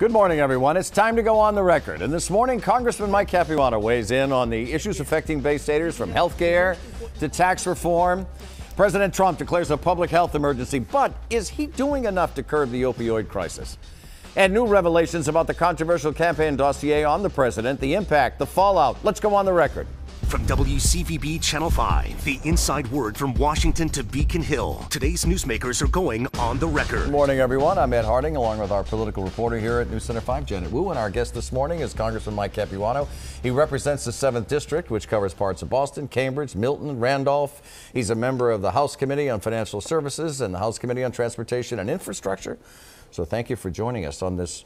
Good morning, everyone. It's time to go on the record. And this morning, Congressman Mike Capuano weighs in on the issues affecting Bay Staters, from health care to tax reform. President Trump declares a public health emergency, but is he doing enough to curb the opioid crisis? And new revelations about the controversial campaign dossier on the president, the impact, the fallout. Let's go on the record. From WCVB Channel 5, the inside word from Washington to Beacon Hill. Today's newsmakers are going on the record. Good morning, everyone. I'm Ed Harding, along with our political reporter here at News Center 5, Janet Wu. And our guest this morning is Congressman Mike Capuano. He represents the 7th District, which covers parts of Boston, Cambridge, Milton, Randolph. He's a member of the House Committee on Financial Services and the House Committee on Transportation and Infrastructure. So thank you for joining us on this.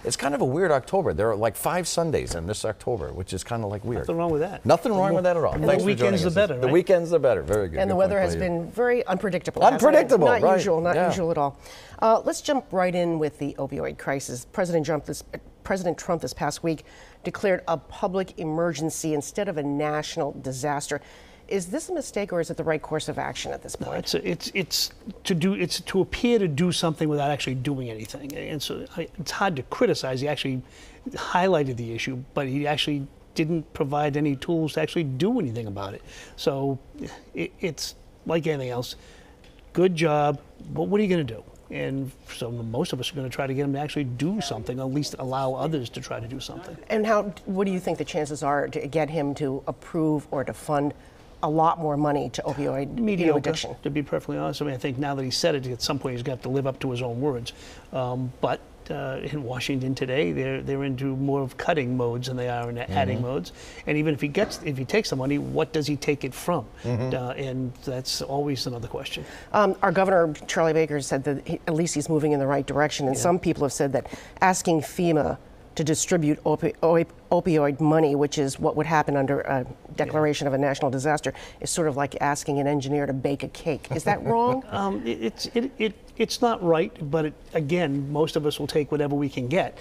It's kind of a weird October. There are like 5 Sundays in this October, which is kind of like weird. Nothing wrong with that. Nothing wrong with that at all. And the weekends are better, right? The weekends are better. Very good. And good the weather point, has been very unpredictable. Unpredictable, not right. usual, not Yeah. usual at all. Let's jump right in with the opioid crisis. President Trump this past week declared a public emergency instead of a national disaster. Is this a mistake, or is it the right course of action at this point? No, it's to appear to do something without actually doing anything, and so it's hard to criticize. He actually highlighted the issue, but he actually didn't provide any tools to actually do anything about it. So it's like anything else. Good job, but what are you going to do? And so most of us are going to try to get him to actually do something, at least allow others to try to do something. And what do you think the chances are to get him to approve or to fund a lot more money to opioid addiction? To be perfectly honest, I mean, I think now that he said it, at some point he's got to live up to his own words. But in Washington today, they're into more of cutting modes than they are in adding modes. And even if he takes the money, what does he take it from? And that's always another question. Our governor, Charlie Baker, said that at least he's moving in the right direction. And some people have said that asking FEMA to distribute opioid money, which is what would happen under a declaration of a national disaster, is sort of like asking an engineer to bake a cake. Is that wrong? It's not right, but again, most of us will take whatever we can get.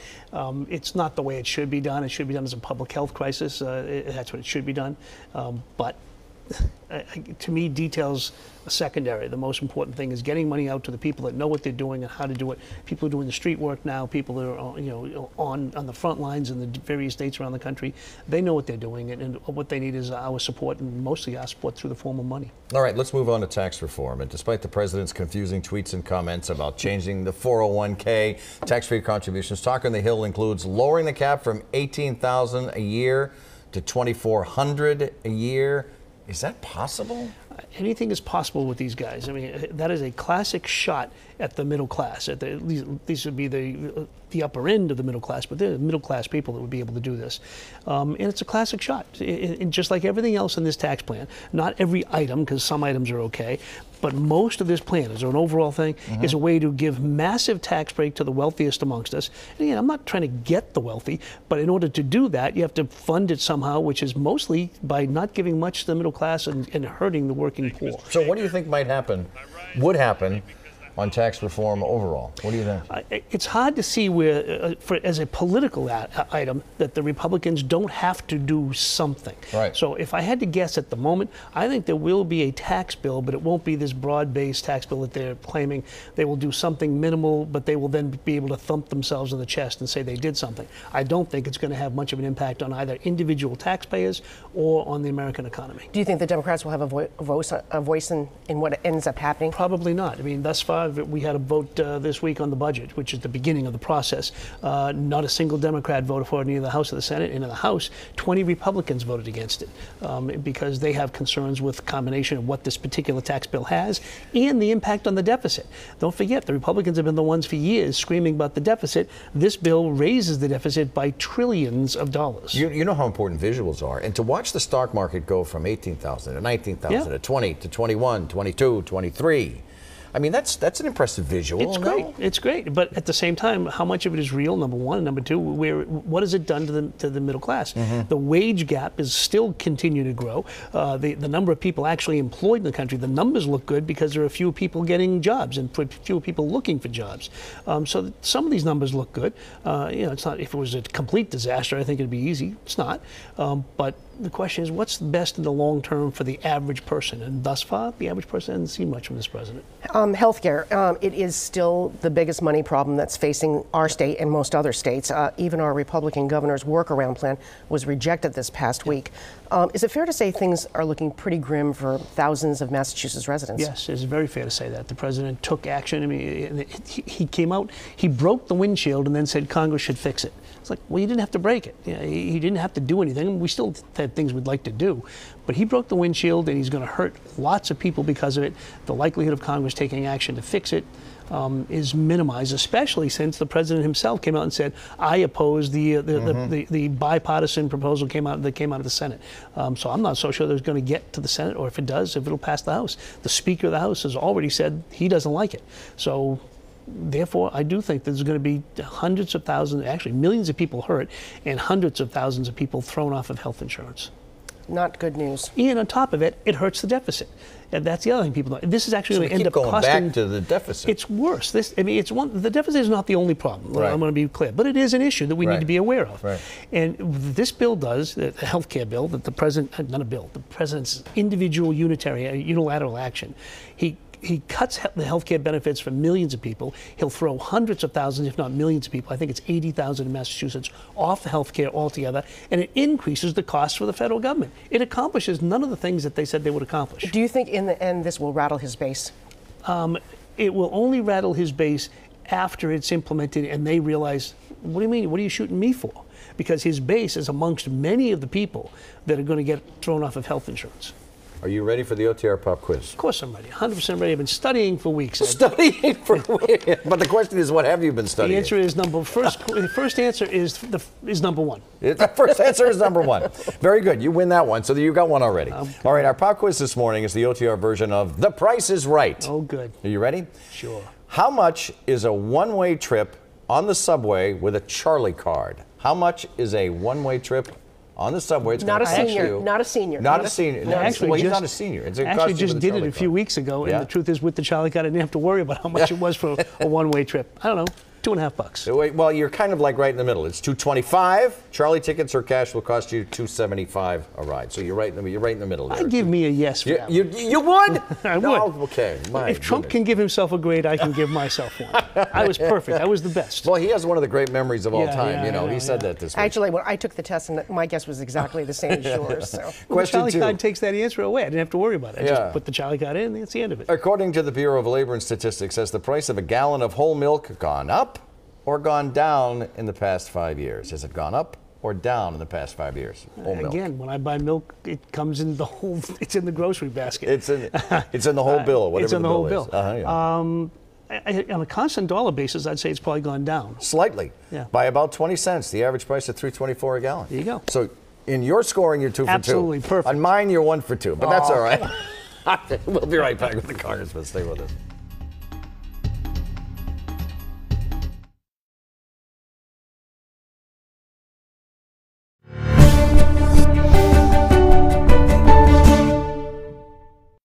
It's not the way it should be done. It should be done as a public health crisis. That's what it should be done. But to me, details are secondary. The most important thing is getting money out to the people that know what they're doing and how to do it. People are doing the street work now. People that are on the front lines in the various states around the country. They know what they're doing, and what they need is our support, and mostly our support through the form of money. All right, let's move on to tax reform. And despite the president's confusing tweets and comments about changing the 401k, tax-free contributions, talk on the Hill includes lowering the cap from $18,000 a year to $2,400 a year. Is that possible? Anything is possible with these guys. I mean, that is a classic shot at the middle class. At these would be the upper end of the middle class, but they're middle class people that would be able to do this. And it's a classic shot. And just like everything else in this tax plan, not every item, because some items are okay, but most of this plan, as an overall thing, is a way to give massive tax break to the wealthiest amongst us. And again, I'm not trying to get the wealthy, but in order to do that, you have to fund it somehow, which is mostly by not giving much to the middle class and hurting the working poor. So what do you think would happen on tax reform overall? What do you think? It's hard to see where, as a political item, that the Republicans don't have to do something. Right. So if I had to guess at the moment, I think there will be a tax bill, but it won't be this broad-based tax bill that they're claiming. They will do something minimal, but they will then be able to thump themselves in the chest and say they did something. I don't think it's going to have much of an impact on either individual taxpayers or on the American economy. Do you think the Democrats will have a voice in what ends up happening? Probably not. I mean, thus far, we had a vote this week on the budget, which is the beginning of the process. Not a single Democrat voted for it in either the House or the Senate. And in the House, 20 Republicans voted against it because they have concerns with the combination of what this particular tax bill has and the impact on the deficit. Don't forget, the Republicans have been the ones for years screaming about the deficit. This bill raises the deficit by trillions of dollars. You know how important visuals are. And to watch the stock market go from 18,000 to 19,000 to 20 to 21, 22, 23. I mean, that's an impressive visual. It's great. It's great. But at the same time, how much of it is real, number one? And number two, what has it done to the middle class? The wage gap is still continuing to grow. The number of people actually employed in the country, the numbers look good because there are fewer people getting jobs and fewer people looking for jobs. So some of these numbers look good. It's not, if it was a complete disaster, I think it'd be easy. It's not. But the question is, what's best in the long term for the average person? And thus far, the average person hasn't seen much from this president. Healthcare. It is still the biggest money problem that's facing our state and most other states. Even our Republican governor's workaround plan was rejected this past week. Is it fair to say things are looking pretty grim for thousands of Massachusetts residents? Yes, it's very fair to say that. The president took action. I mean, he came out, he broke the windshield and then said Congress should fix it. It's like, well, you didn't have to break it. You know, he didn't have to do anything. We still had things we'd like to do. But he broke the windshield, and he's going to hurt lots of people because of it. The likelihood of Congress taking action to fix it is minimized, especially since the president himself came out and said, I oppose the bipartisan proposal that came out of the Senate. So I'm not so sure that it's going to get to the Senate, or if it does, if it'll pass the House. The Speaker of the House has already said he doesn't like it. So therefore, I do think there's going to be hundreds of thousands, actually millions of people hurt, and hundreds of thousands of people thrown off of health insurance. Not good news. And on top of it, it hurts the deficit. And that's the other thing people know. This is actually going to end up going costing. back to the deficit. It's worse. The deficit is not the only problem. Right. I'm going to be clear, but it is an issue that we need to be aware of. Right. And this bill does, the health care bill, that the president, not a bill, the president's individual unilateral action. He cuts the health care benefits for millions of people. He'll throw hundreds of thousands, if not millions of people, I think it's 80,000 in Massachusetts, off the health care altogether, and it increases the cost for the federal government. It accomplishes none of the things that they said they would accomplish. Do you think in the end this will rattle his base? It will only rattle his base after it's implemented and they realize, what do you mean? What are you shooting me for? Because his base is amongst many of the people that are going to get thrown off of health insurance. Are you ready for the OTR pop quiz? Of course I'm ready, 100% ready. I've been studying for weeks. Studying for weeks. But the question is, what have you been studying? The answer is the first answer is number one. The first answer is number one. Very good. You win that one, so you got one already. All right, our pop quiz this morning is the OTR version of The Price is Right. Oh, good. Are you ready? Sure. How much is a one-way trip on the subway with a Charlie card? How much is a one-way trip on the subway? It's Not a gonna cost senior. you- Not a senior. Not a senior. No, Actually, well, he's just- not a senior. It's gonna Actually, cost you just with did it Charlie a few card. weeks ago, Yeah. and the truth is, with the Charlie card, I didn't have to worry about how much it was for a one-way trip. I don't know, $2.50. Wait, well, you're kind of like right in the middle. It's $2.25. Charlie tickets or cash will cost you $2.75 a ride. So you're right in the middle there. I'd give me a yes for that. You would? I No, would. okay. My If Trump goodness. can give himself a grade, I can give myself one. I was perfect. I was the best. Well, he has one of the great memories of all Yeah, time. yeah, He said yeah. that this week. Actually, when I took the test, and my guess was exactly the same as yours. So. Well, the Question Charlie 2. card takes that answer away. I didn't have to worry about it. I Yeah. just put the Charlie card in, and that's the end of it. According to the Bureau of Labor and Statistics, has the price of a gallon of whole milk gone up or gone down in the past 5 years? Has it gone up or down in the past 5 years? Whole milk. Again, when I buy milk, it comes in the whole. It's in the grocery basket. It's in the whole bill, whatever It's in the whole bill. is. Yeah. On a constant dollar basis, I'd say it's probably gone down. Slightly. Yeah. By about 20 cents. The average price of $3.24 a gallon. There you go. So in your scoring, you're 2 for 2. Absolutely perfect. On mine, you're 1 for 2. But that's all right. We'll be right back with the Congressman. Stay with us.